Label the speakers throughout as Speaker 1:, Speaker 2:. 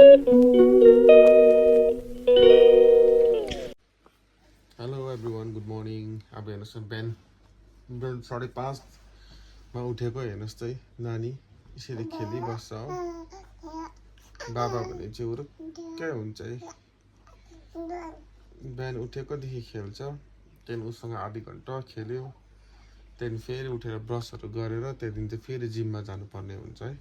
Speaker 1: Hello everyone, good morning. अब हेर्नुहोस् न, बिहान 5:30मा उठेको। हेर्नुहोस् त है, नानी यसरी खेलिबस्छ हो। बाबा भने चाहिँ उरुक्कै हुन्छ है। बिहान उठेकोदेखि खेल्छ, त्यहाँदेखि उसँग आधी घन्टा खेल्यो, त्यहाँदेखि फेरि उठेर ब्रसहरू गरेर त्यहाँदेखि चाहिँ फेरि जिममा जानुपर्ने हुन्छ है।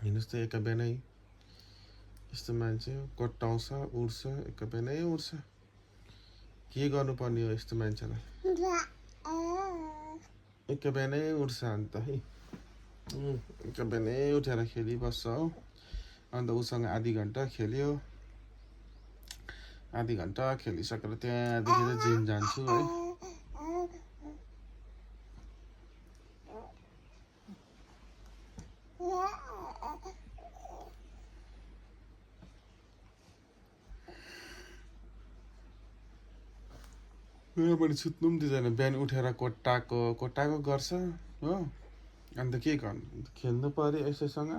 Speaker 1: हेर्नुहोस् त, एका बिहानै यस्तो मान्छे कोट्टाउँछ, उड्छ, एका बिहानै उड्छ। के गर्नुपर्ने हो यस्तो मान्छेलाई? एका बिहानै उड्छ अन्त है। एका बिहानै उठेर खेलिबस्छ हो। अन्त उसँग आधी घन्टा खेल्यो, आधी घन्टा खेलिसकेर त्यहाँदेखि चाहिँ जिम जान्छु है। उयो पनि सुत्नु पनि दिँदैन, बिहान उठेर कोट्टाको गर्छ हो। अन्त के गर्नु, खेल्नु पर्यो यसोसँग।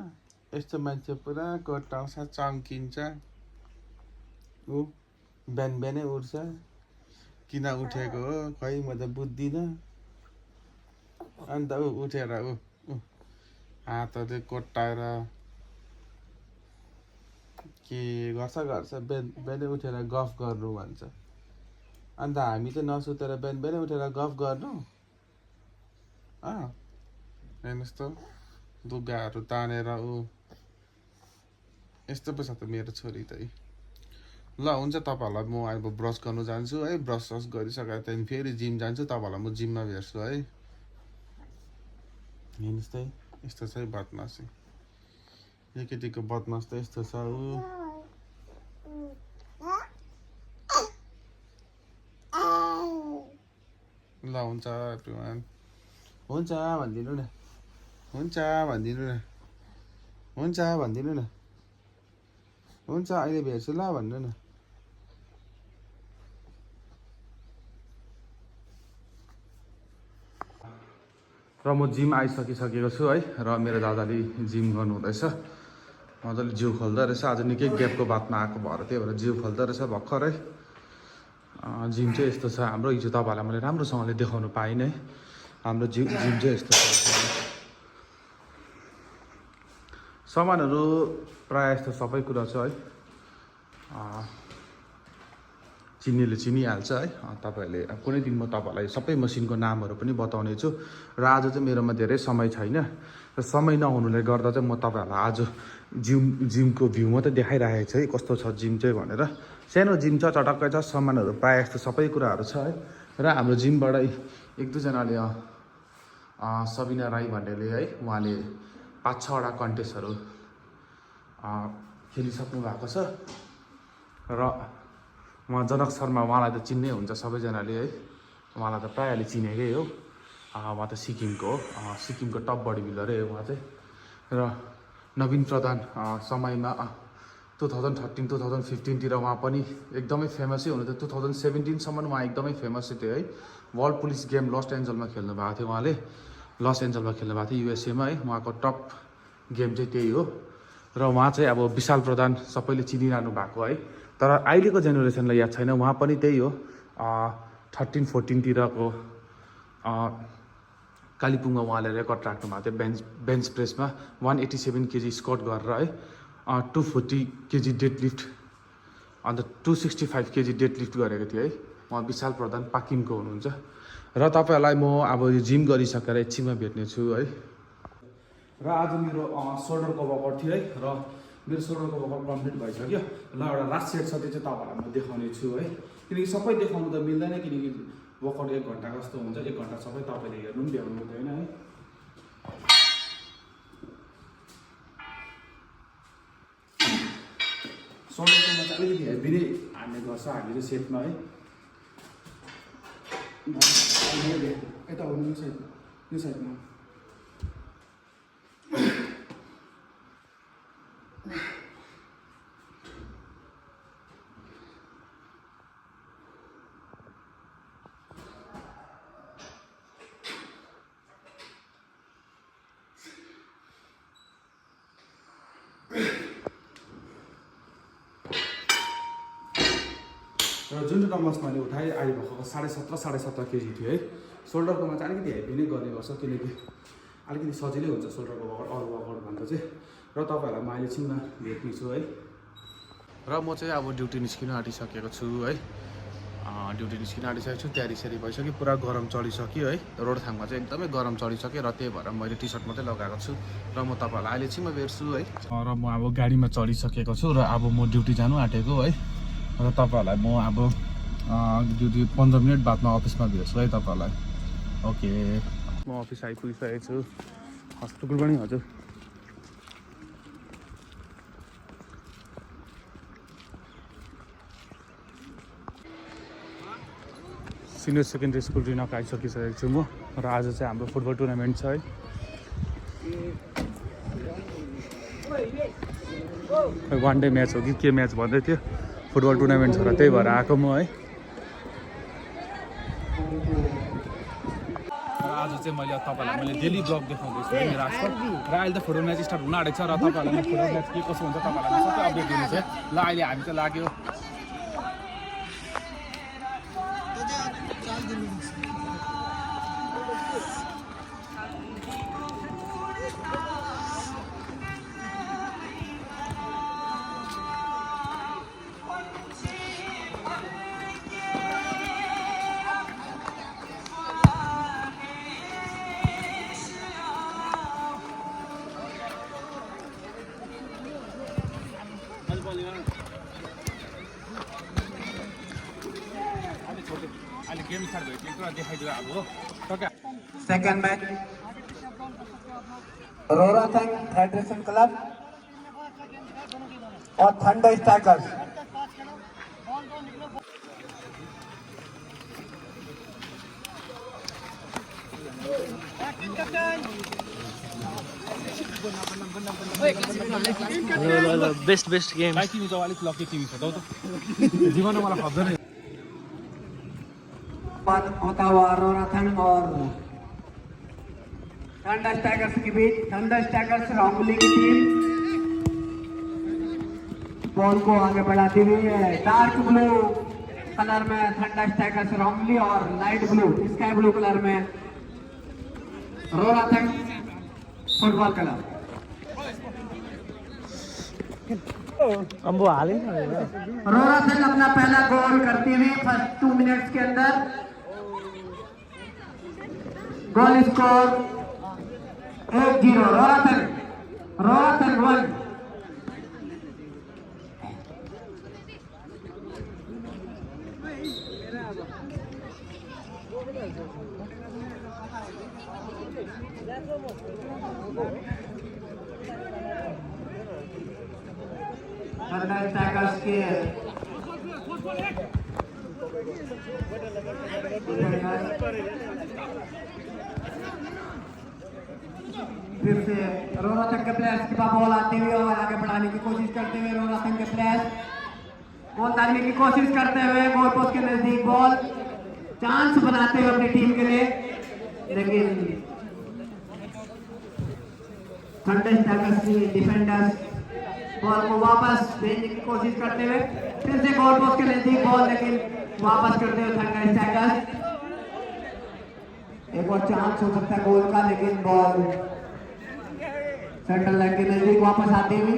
Speaker 1: यस्तो मान्छे पुरा कोट्टाउँछ, चम्किन्छ ऊ। बिहान बिहानै उठ्छ, किन उठेको हो खै म त बुझ्दिनँ। अन्त उठेर हातहरूले कोट्टाएर के गर्छ बिहानै उठेर गफ गर्नु भन्छ। अन्त हामी चाहिँ नसुतेर बिहान बिहानै उठेर गफ गर्नु। हेर्नुहोस् त, लुगाहरू तानेर यस्तो पो छ त मेरो छोरी त है। ल हुन्छ, तपाईँहरूलाई म अब ब्रस गर्नु जान्छु है। ब्रस गरिसकेर त्यहाँदेखि फेरि जिम जान्छु। तपाईँहरूलाई म जिममा भेट्छु है। हेर्नुहोस् त है, यस्तो छ है बदमासी। यो केटीको बदमास त यस्तो छ ल हुन्छ एभ्रिवान, हुन्छ भनिदिनु न, हुन्छ भनिदिनु न, हुन्छ भनिदिनु न, हुन्छ अहिले भेट्छु ल भन्नु न। र म जिम आइसकिसकेको छु है। र मेरो दादाले जिम गर्नुहुँदैछ, मजाले जिउ खोल्दो रहेछ। आज निकै ग्यापको बादमा आएको भएर त्यही भएर जिउ खोल्दो रहेछ भर्खरै। जिम चाहिँ यस्तो छ हाम्रो। हिजो तपाईँहरूलाई मैले राम्रोसँगले देखाउनु पाइनँ है। हाम्रो जिम चाहिँ यस्तो छ। सामानहरू प्रायः जस्तो सबै कुरा छ है। चिन्नेले चिनिहाल्छ है। तपाईँहरूले कुनै दिन म तपाईँहरूलाई सबै मसिनको नामहरू पनि बताउने छु। र आज चाहिँ मेरोमा धेरै समय छैन, र समय नहुनुले गर्दा चाहिँ म तपाईँहरूलाई आज जिमको भ्यू मात्रै देखाइरहेको छु है, कस्तो छ जिम चाहिँ भनेर। सानो जिम छ, चटक्कै छ, सामानहरू प्रायः जस्तो सबै कुराहरू छ है। र हाम्रो जिमबाटै एक दुईजनाले सबिना राई भन्नेले है, उहाँले 5-6वटा कन्टेस्टहरू खेलिसक्नु भएको छ। र उहाँ जनक शर्मा, उहाँलाई त चिन्नै हुन्छ सबैजनाले है। उहाँलाई त प्रायःले चिनेकै हो। उहाँ त सिक्किमको हो, सिक्किमको टप बडी बिल्डरै हो उहाँ चाहिँ। र नवीन प्रधान समयमा 2013-2015तिर उहाँ पनि एकदमै फेमसै हुनुहुन्थ्यो। 2017सम्म उहाँ एकदमै फेमसै थियो है। वर्ल्ड पुलिस गेम लस एन्जल्समा खेल्नु भएको थियो उहाँले। लस एन्जल्समा खेल्नु भएको थियो युएसएमा है। उहाँको टप गेम चाहिँ त्यही हो। र उहाँ चाहिँ अब विशाल प्रधान सबैले चिनिरहनु भएको है। तर अहिलेको जेनेरेसनलाई याद छैन, उहाँ पनि त्यही हो। 13-14तिरको कालिम्पोङमा उहाँले रेकर्ड राख्नु भएको थियो बेन्च प्रेसमा 187 केजी स्क्वाट गरेर है। 240 केजी डेड लिफ्ट, अन्त 265 केजी डेड लिफ्ट गरेको थियो है। उहाँ विशाल प्रधान पाकिमको हुनुहुन्छ। र तपाईँहरूलाई म अब यो जिम गरिसकेर एकछिनमा भेट्ने छु है। र आज मेरो सोल्डरको वर्कआउट थियो है। र मेरो सोल्डरको वर्कआउट कम्प्लिट भइसक्यो। ल एउटा लास्ट सेट छ, त्यो चाहिँ तपाईँहरूलाई म देखाउने छु है। किनकि सबै देखाउनु त मिल्दैन, किनकि वर्कआउट 1 घन्टा जस्तो हुन्छ। 1 घन्टा सबै तपाईँले हेर्नु पनि भ्याउनु हुँदैन है। सोल्डरकोमा चाहिँ अलिकति हेभी नै हान्ने गर्छ हामी चाहिँ सेटमा है। यता हुनु यो साइडमा र जुन डम्बल्स मैले उठाएँ अहिले भर्खरको 17.5 केजी थियो है। सोल्डरकोमा चाहिँ अलिकति हेभी नै गर्ने गर्छ किनकि अलिकति सजिलै हुन्छ सोल्डरको वर्कआउट अरू वर्कआउटभन्दा चाहिँ। र तपाईँहरूलाई म अहिले छिनमा भेट्ने छु है। र म चाहिँ अब ड्युटी निस्किन आँटिसकेको छु है। ड्युटी निस्किन आँटिसकेको छु, तयारी सेरी भइसक्यो, पुरा गरम चढिसक्यो है। रोडथाङमा चाहिँ एकदमै गरम चढिसक्यो र त्यही भएर मैले टी सर्ट मात्रै लगाएको छु र म तपाईँहरूलाई अहिले छिनमा भेट्छु है। र म अब गाडीमा चढिसकेको छु र अब म ड्युटी जानु आँटेको है। र तपाईँहरूलाई म अब ड्युटी 15 मिनट बादमा अफिसमा भेट्छु है तपाईँहरूलाई। ओके, म अफिस आइपुगिसकेको छु। हस्पिटल पनि हजुर सिनियर सेकेन्ड्री स्कुल रिनक आइसकिसकेको छु म। र आज चाहिँ हाम्रो फुटबल टुर्नामेन्ट छ है। वान डे म्याच हो कि के म्याच भन्दै थियो, फुटबल टुर्नामेन्ट छ र त्यही भएर आएको म है। र आज चाहिँ मैले तपाईँलाई डेली ब्लग देखाउँदैछु है मेरो आजकल। र अहिले त फुटबल म्याच स्टार्ट हुन आँटेको छ र तपाईँहरूलाई म फुटबल म्याच के कसो हुन्छ तपाईँहरूलाई सबै अपडेट दिनेछु है। ल अहिले हामी चाहिँ लाग्यो
Speaker 2: Second match, Rorathang Hydration Club और Thunder Strikers.
Speaker 3: बेस्ट गेम
Speaker 2: होता हुआ रोराथन और थंडर स्ट्राइकर्स के बीच। थंडर स्ट्राइकर्स रामबुली की टीम बॉल को आगे बढ़ाती हुई है। डार्क ब्लू कलर में थंडर स्ट्राइकर्स रामबुली और light blue sky blue colour में रोराथन फुटबॉल क्लब। रोराथन अपना पहला गोल करती हुई फर्स्ट 2 मिनट्स के अंदर। Goal score 1-0 रोराथन 1। थंडर स्ट्राइकर्स के फिर से रोराथन के प्लेयर्स के पास बॉल आते हुए और आगे बढ़ाने की कोशिश करते हुए रोराथन के प्लेयर्स बॉल डालने की कोशिश करते हुए गोल पोस्ट के नजदीक बॉल चांस बनाते हुए अपनी टीम के लिए, लेकिन थंडर स्ट्राइकर्स की डिफेंडर्स बॉल को वापस भेजने की कोशिश करते हुए फिर से गोल पोस्ट के नजदीक बॉल, लेकिन वापस करते हुए थंडर स्ट्राइकर्स। एक और चांस हो सकता है गोल का, लेकिन बॉल सेंटर लाइन के नजदीक वापस आती हुई।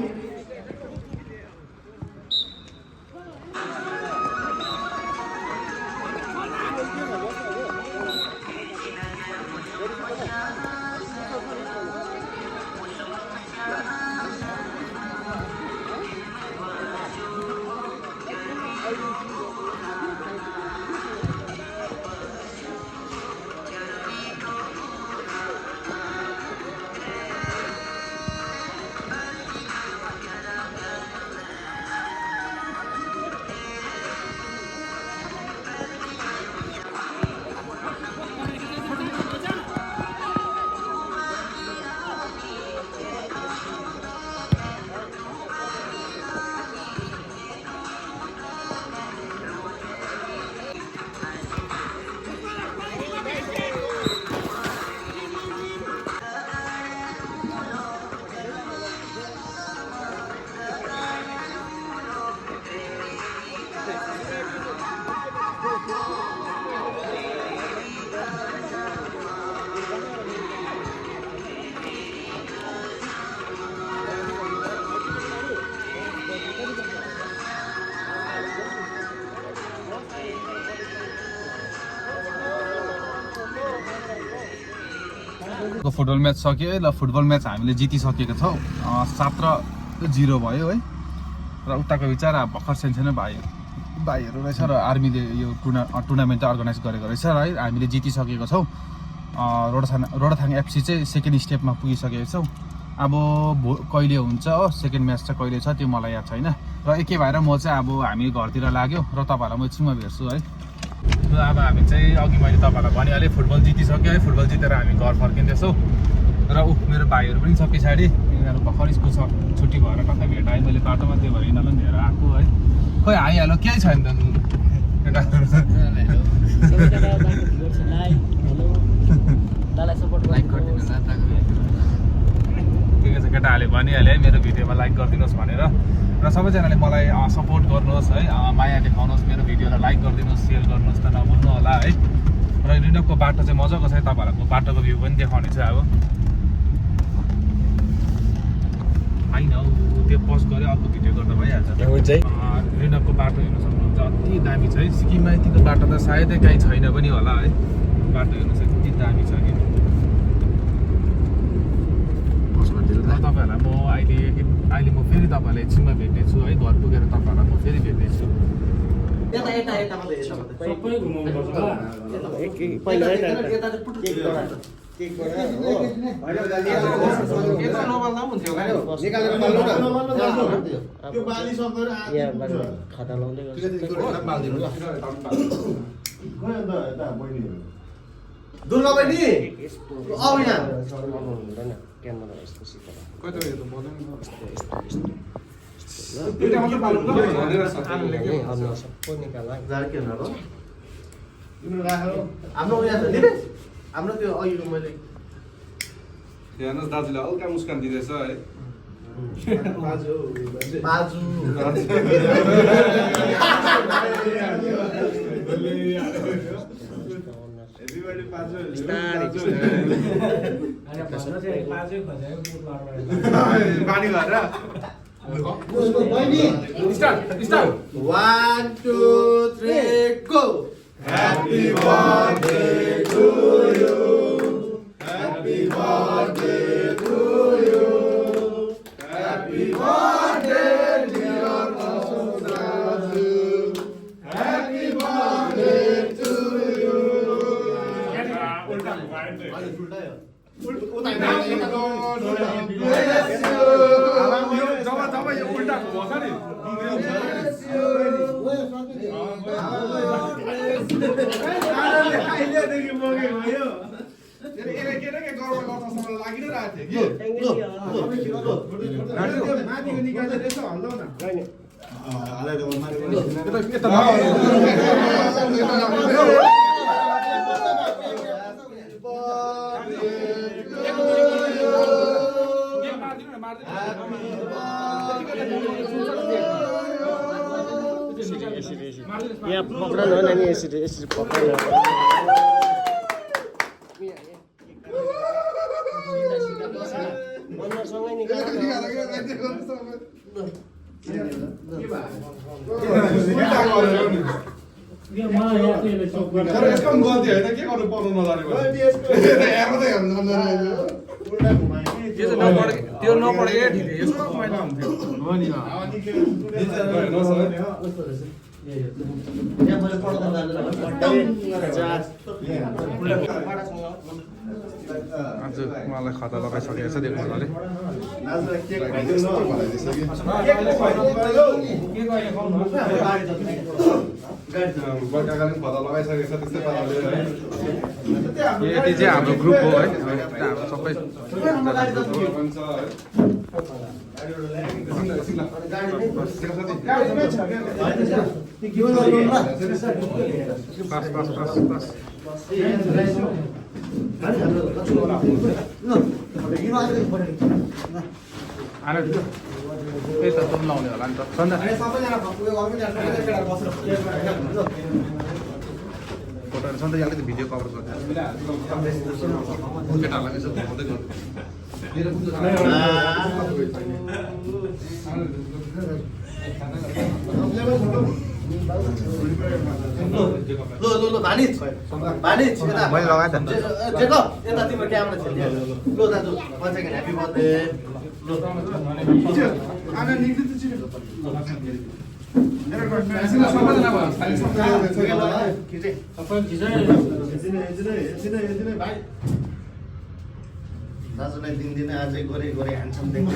Speaker 1: फुटबल म्याच सक्यो है। ल फुटबल म्याच हामीले जितिसकेको छौँ। 7-0 भयो है। र उताको बिचरा भर्खर सानो भाइहरू रहेछ र आर्मीले यो टुर्नामेन्ट चाहिँ अर्गनाइज गरेको रहेछ है। हामीले जितिसकेको छौँ। रोडाथाङ एफसी चाहिँ सेकेन्ड स्टेपमा पुगिसकेको छौँ। अब कहिले हुन्छ हो, सेकेन्ड म्याच चाहिँ कहिले छ त्यो मलाई याद छैन। र एकै भएर म चाहिँ अब हामी घरतिर लाग्यो र तपाईँहरूलाई म एकछिनमा भेट्छु है। र अब हामी चाहिँ अघि मैले तपाईँहरूलाई भनिहालेँ फुटबल जितिसक्यो है। फुटबल जितेर हामी घर फर्किँदैछौँ। र मेरो भाइहरू पनि छ पछाडि, यिनीहरू भर्खर स्कुल छुट्टी भएर कतै भेटाएँ मैले बाटोमा, त्यही भएर यिनीहरूलाई पनि लिएर आएको है। खोइ आइहाल्यो, केही छैन त ठिकै छ, केटाहरूले भनिहाल्यो है मेरो भिडियोमा लाइक गरिदिनुहोस् भनेर। र सबैजनाले मलाई सपोर्ट गर्नुहोस् है, माया देखाउनुहोस्, मेरो भिडियोलाई लाइक गरिदिनुहोस्, सेयर गर्नुहोस् त नभुल्नु होला है। र रिनकको बाटो चाहिँ मजाको छ है, तपाईँहरूको बाटोको भ्यू पनि देखाउने छ। अब होइन त्यो पोस्ट गऱ्यो, अर्को भिडियो गर्दा भइहाल्छ। रिनकको बाटो हेर्नु सक्नुहुन्छ, अति दामी छ है। सिक्किममा यतिको बाटो त सायदै कहीँ छैन पनि होला है। बाटो हेर्नु चाहिँ यति दामी छ कि तपाईँहरूलाई म अहिले म फेरि तपाईँहरूलाई एकछिनमा भेट्नेछु है। घर पुगेर तपाईँहरूलाई म फेरि भेट्नेछु।
Speaker 4: दुर्गा बहिनी आऊ यहाँ। हाम्रो त्यो अघिको मैले
Speaker 5: हेर्नुहोस् दाजुले हल्का मुस्कान दिँदैछ है।
Speaker 4: बाजु
Speaker 5: बानी गरेर
Speaker 4: 1 2 3 go.
Speaker 5: Happy birthday to you. Happy birthday to you. Happy birthday dear Raju. Happy birthday to you. जब यो उल्टा भन्छ नि अहिलेदेखि मगे भयो। माथिको निकालेर यसो हल्लाउ न।
Speaker 3: यहाँ पक्रा न नानी, यसरी पक्रा न। सँगै निकाल्नु
Speaker 5: यसको गल्ती होइन, के गर्नु पर्नु नजानेको त्यो नपढेकै ठिकै, यसको मैला हुन्थ्यो। आज उहाँलाई खतरा लगाइसकेको छ देख्नु होला। बर्खाकालीन खतरा लगाइसकेको छ त्यस्तै पाराले। यति चाहिँ हाम्रो ग्रुप हो है, हाम्रो सबै त्यही त लाउने होला नि त फोटोहरू सधैँ अलिकति भिडियो कभर गर्छ केटाहरूलाई यसो घुमाउँदै गर्नु।
Speaker 4: ल मानिस मानिस यता
Speaker 3: मैले लगाएँ त।
Speaker 4: जेकब यता तिम्रो क्यामेरा खेल्ने ल दाजु 1 सेकेन्ड ह्यापी बर्थडे ल दाजुलाई दिनदिनै अझै गोरे गोरे ह्यान्डसम देख्छ